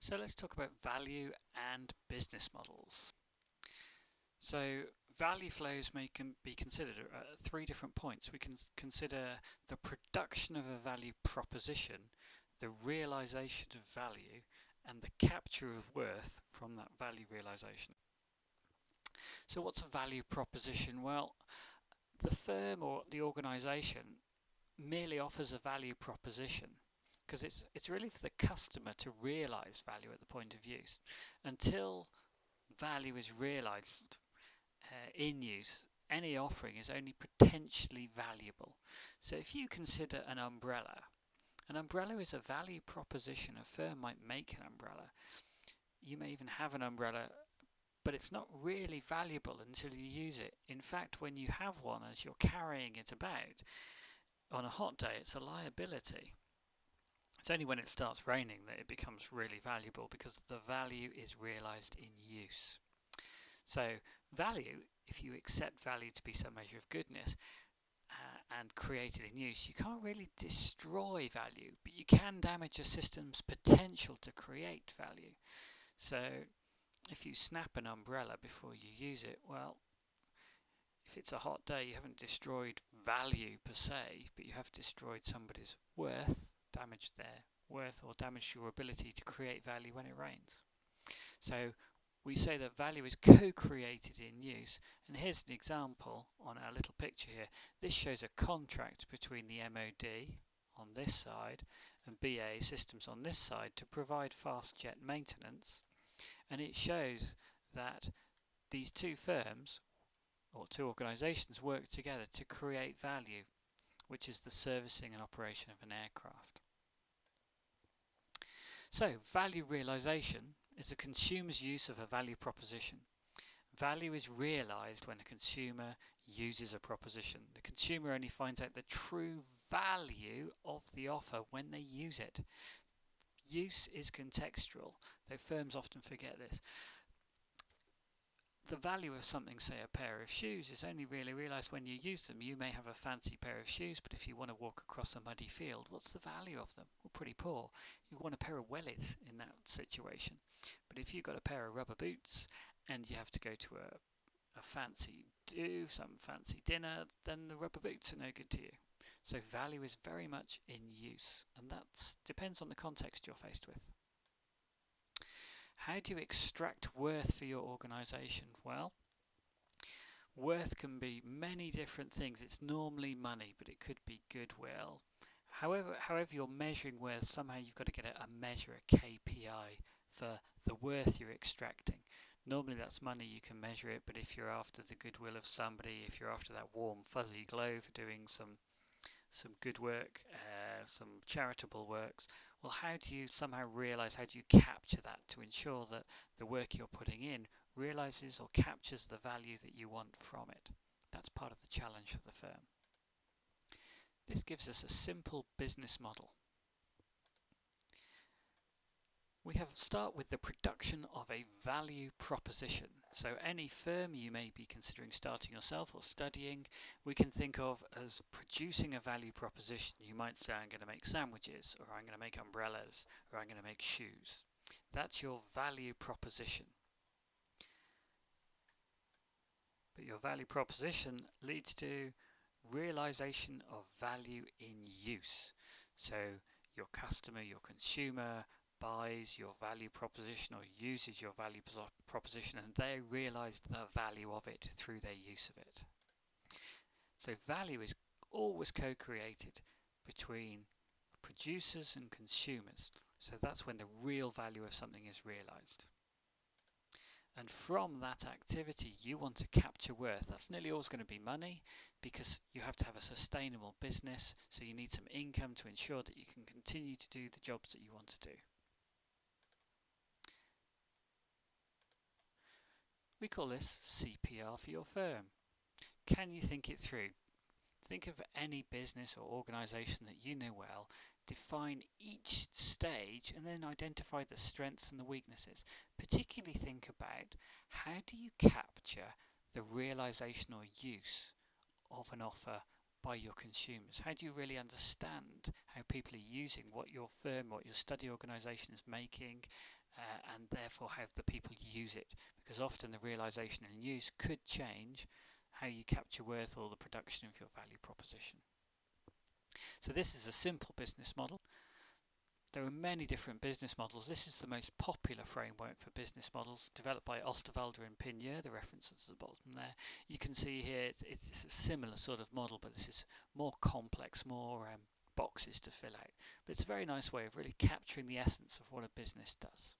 So let's talk about value and business models. So value flows be considered at three different points. We can consider the production of a value proposition, the realization of value, and the capture of worth from that value realization. So what's a value proposition? Well, the firm or the organization merely offers a value proposition because it's really for the customer to realize value at the point of use. Until value is realized in use, any offering is only potentially valuable. So if you consider an umbrella is a value proposition. A firm might make an umbrella. You may even have an umbrella, but it's not really valuable until you use it. In fact, when you have one as you're carrying it about, on a hot day it's a liability. It's only when it starts raining that it becomes really valuable because the value is realized in use. So value, if you accept value to be some measure of goodness and create it in use, you can't really destroy value, but you can damage a system's potential to create value. So if you snap an umbrella before you use it, well, if it's a hot day, you haven't destroyed value per se, but you have destroyed somebody's worth, damaged their worth, or damaged your ability to create value when it rains. So we say that value is co-created in use, and here's an example on our little picture here. This shows a contract between the MOD on this side and BAE Systems on this side to provide fast jet maintenance, and it shows that these two firms or two organisations work together to create value, which is the servicing and operation of an aircraft. So value realisation is the consumer's use of a value proposition. Value is realised when a consumer uses a proposition. The consumer only finds out the true value of the offer when they use it. Use is contextual, though firms often forget this. The value of something, say a pair of shoes, is only really realised when you use them. You may have a fancy pair of shoes, but if you want to walk across a muddy field, what's the value of them? Well, pretty poor. You want a pair of wellies in that situation. But if you've got a pair of rubber boots and you have to go to a fancy do, some fancy dinner, then the rubber boots are no good to you. So value is very much in use, and that depends on the context you're faced with. How do you extract worth for your organisation? Well, worth can be many different things. It's normally money, but it could be goodwill. However you're measuring worth, somehow you've got to get a measure, a KPI for the worth you're extracting. Normally that's money, you can measure it, but if you're after the goodwill of somebody, if you're after that warm fuzzy glow for doing some good work, some charitable works, well, how do you somehow realise, how do you capture that to ensure that the work you're putting in realises or captures the value that you want from it? That's part of the challenge of the firm. This gives us a simple business model. We start with the production of a value proposition. So any firm you may be considering starting yourself or studying, we can think of as producing a value proposition. You might say, I'm going to make sandwiches, or I'm going to make umbrellas, or I'm going to make shoes. That's your value proposition. But your value proposition leads to realization of value in use. So your customer, your consumer, buys your value proposition or uses your value proposition, and they realise the value of it through their use of it. So value is always co-created between producers and consumers. So that's when the real value of something is realised. And from that activity you want to capture worth. That's nearly always going to be money, because you have to have a sustainable business, so you need some income to ensure that you can continue to do the jobs that you want to do. We call this CPR for your firm. Can you think it through? Think of any business or organisation that you know well, define each stage, and then identify the strengths and the weaknesses. Particularly think about, how do you capture the realisation or use of an offer by your consumers? How do you really understand how people are using what your firm, what your study organisation is making, and therefore how the people use it, because often the realization and use could change how you capture worth or the production of your value proposition. So this is a simple business model. There are many different business models. This is the most popular framework for business models, developed by Osterwalder and Pigneur. The reference is at the bottom there. You can see here it's a similar sort of model, but this is more complex, more boxes to fill out. But it's a very nice way of really capturing the essence of what a business does.